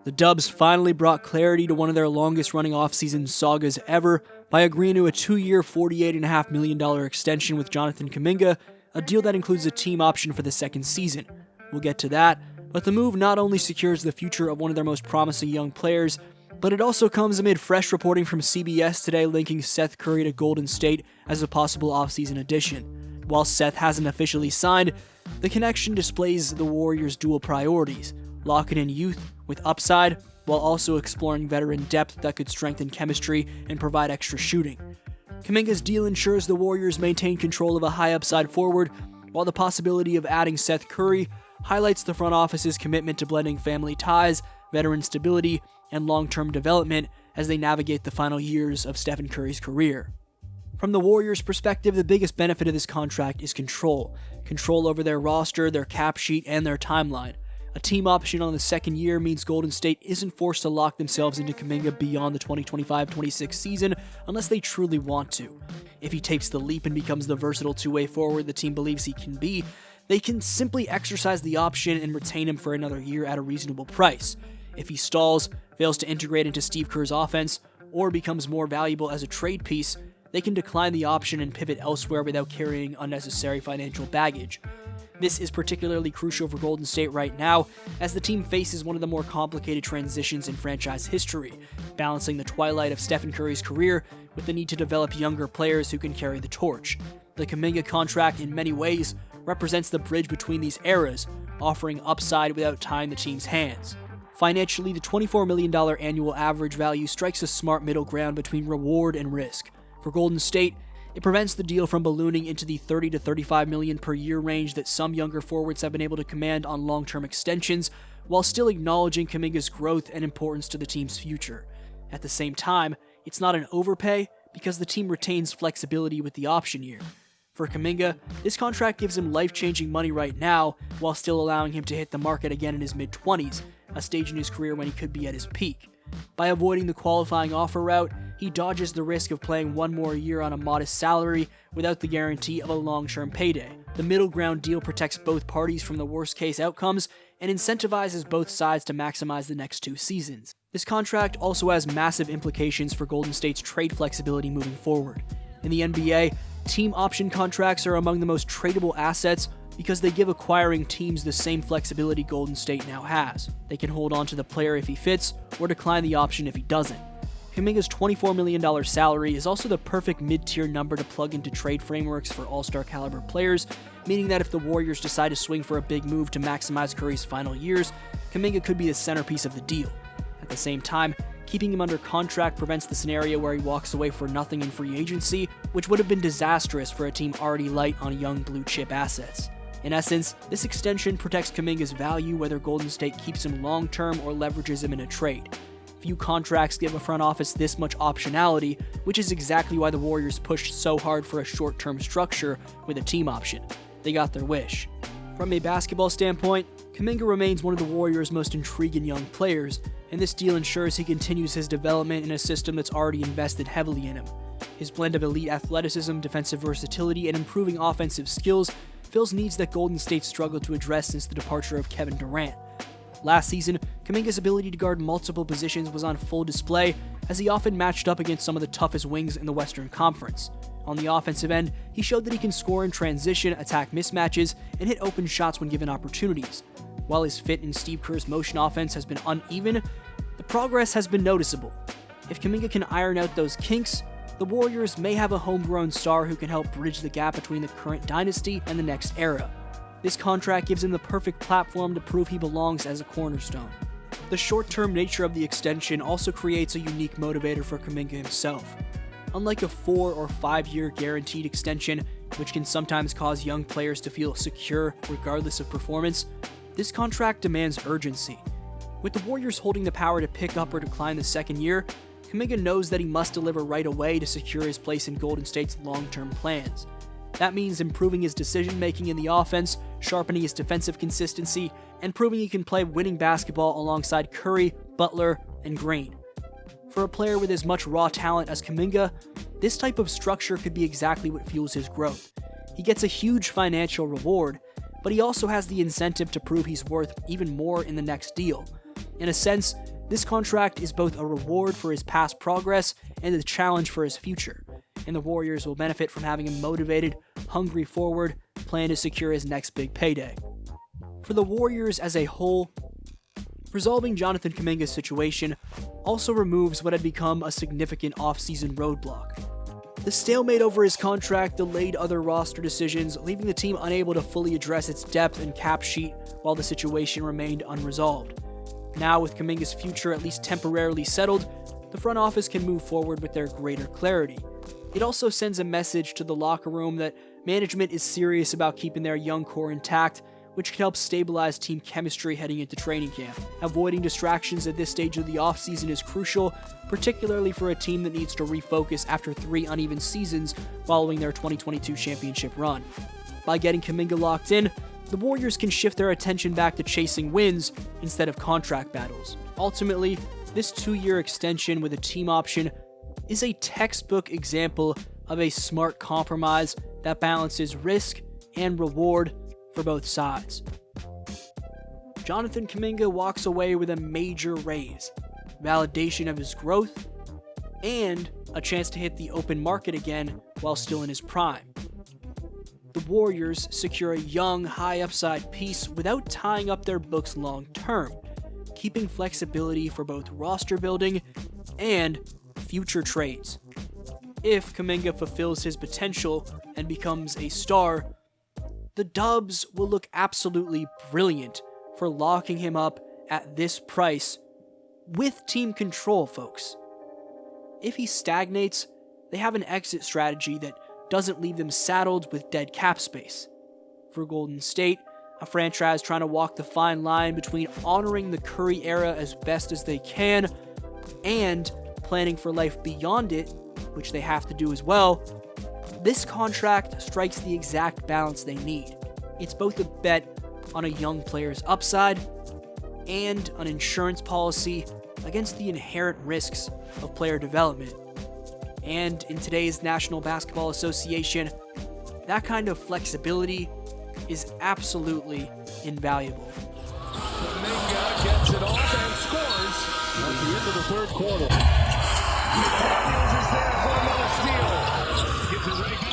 The Dubs finally brought clarity to one of their longest-running offseason sagas ever by agreeing to a 2-year, $48.5 million extension with Jonathan Kuminga, a deal that includes a team option for the second season. We'll get to that, but the move not only secures the future of one of their most promising young players, but it also comes amid fresh reporting from CBS today linking Seth Curry to Golden State as a possible offseason addition. While Seth hasn't officially signed, the connection displays the Warriors' dual priorities: locking in youth with upside, while also exploring veteran depth that could strengthen chemistry and provide extra shooting. Kuminga's deal ensures the Warriors maintain control of a high upside forward, while the possibility of adding Seth Curry highlights the front office's commitment to blending family ties, veteran stability, and long-term development as they navigate the final years of Stephen Curry's career. From the Warriors' perspective, the biggest benefit of this contract is control. Control over their roster, their cap sheet, and their timeline. A team option on the second year means Golden State isn't forced to lock themselves into Kuminga beyond the 2025-26 season unless they truly want to. If he takes the leap and becomes the versatile two-way forward the team believes he can be, they can simply exercise the option and retain him for another year at a reasonable price. If he stalls, fails to integrate into Steve Kerr's offense, or becomes more valuable as a trade piece, they can decline the option and pivot elsewhere without carrying unnecessary financial baggage. This is particularly crucial for Golden State right now, as the team faces one of the more complicated transitions in franchise history, balancing the twilight of Stephen Curry's career with the need to develop younger players who can carry the torch. The Kuminga contract, in many ways, represents the bridge between these eras, offering upside without tying the team's hands. Financially, the $24 million annual average value strikes a smart middle ground between reward and risk. For Golden State, it prevents the deal from ballooning into the $30 to $35 million per year range that some younger forwards have been able to command on long-term extensions, while still acknowledging Kuminga's growth and importance to the team's future. At the same time, it's not an overpay because the team retains flexibility with the option year. For Kuminga, this contract gives him life-changing money right now, while still allowing him to hit the market again in his mid-20s, a stage in his career when he could be at his peak. By avoiding the qualifying offer route, he dodges the risk of playing one more year on a modest salary without the guarantee of a long-term payday. The middle ground deal protects both parties from the worst-case outcomes and incentivizes both sides to maximize the next 2 seasons. This contract also has massive implications for Golden State's trade flexibility moving forward. In the NBA, team option contracts are among the most tradable assets because they give acquiring teams the same flexibility Golden State now has. They can hold on to the player if he fits, or decline the option if he doesn't. Kuminga's $24 million salary is also the perfect mid-tier number to plug into trade frameworks for all-star caliber players, meaning that if the Warriors decide to swing for a big move to maximize Curry's final years, Kuminga could be the centerpiece of the deal. At the same time, keeping him under contract prevents the scenario where he walks away for nothing in free agency, which would have been disastrous for a team already light on young blue-chip assets. In essence, this extension protects Kuminga's value whether Golden State keeps him long-term or leverages him in a trade. Few contracts give a front office this much optionality, which is exactly why the Warriors pushed so hard for a short-term structure with a team option. They got their wish. From a basketball standpoint, Kuminga remains one of the Warriors' most intriguing young players, and this deal ensures he continues his development in a system that's already invested heavily in him. His blend of elite athleticism, defensive versatility, and improving offensive skills fills needs that Golden State struggled to address since the departure of Kevin Durant. Last season, Kuminga's ability to guard multiple positions was on full display, as he often matched up against some of the toughest wings in the Western Conference. On the offensive end, he showed that he can score in transition, attack mismatches, and hit open shots when given opportunities. While his fit in Steve Kerr's motion offense has been uneven, the progress has been noticeable. If Kuminga can iron out those kinks, the Warriors may have a homegrown star who can help bridge the gap between the current dynasty and the next era. This contract gives him the perfect platform to prove he belongs as a cornerstone. The short-term nature of the extension also creates a unique motivator for Kuminga himself. Unlike a 4 or 5 year guaranteed extension, which can sometimes cause young players to feel secure regardless of performance, this contract demands urgency. With the Warriors holding the power to pick up or decline the second year, Kuminga knows that he must deliver right away to secure his place in Golden State's long-term plans. That means improving his decision-making in the offense, sharpening his defensive consistency, and proving he can play winning basketball alongside Curry, Butler, and Green. For a player with as much raw talent as Kuminga, this type of structure could be exactly what fuels his growth. He gets a huge financial reward, but he also has the incentive to prove he's worth even more in the next deal. In a sense, This contract is both a reward for his past progress and a challenge for his future, and the Warriors will benefit from having a motivated, hungry forward plan to secure his next big payday. For the Warriors as a whole, resolving Jonathan Kuminga's situation also removes what had become a significant offseason roadblock. The stalemate over his contract delayed other roster decisions, leaving the team unable to fully address its depth and cap sheet while the situation remained unresolved. Now, with Kuminga's future at least temporarily settled, the front office can move forward with their greater clarity. It also sends a message to the locker room that management is serious about keeping their young core intact, which can help stabilize team chemistry heading into training camp. Avoiding distractions at this stage of the offseason is crucial, particularly for a team that needs to refocus after 3 uneven seasons following their 2022 championship run. By getting Kuminga locked in, the Warriors can shift their attention back to chasing wins instead of contract battles. Ultimately, this 2-year extension with a team option is a textbook example of a smart compromise that balances risk and reward for both sides. Jonathan Kuminga walks away with a major raise, validation of his growth, and a chance to hit the open market again while still in his prime. The Warriors secure a young, high-upside piece without tying up their books long-term, keeping flexibility for both roster building and future trades. If Kuminga fulfills his potential and becomes a star, the Dubs will look absolutely brilliant for locking him up at this price with team control, folks. If he stagnates, they have an exit strategy that doesn't leave them saddled with dead cap space. For Golden State, a franchise trying to walk the fine line between honoring the Curry era as best as they can and planning for life beyond it, which they have to do as well, this contract strikes the exact balance they need. It's both a bet on a young player's upside and an insurance policy against the inherent risks of player development. And in today's National Basketball Association, that kind of flexibility is absolutely invaluable. Kuminga gets it off and scores at the end of the third quarter. Daniels is there for another steal. Gives it right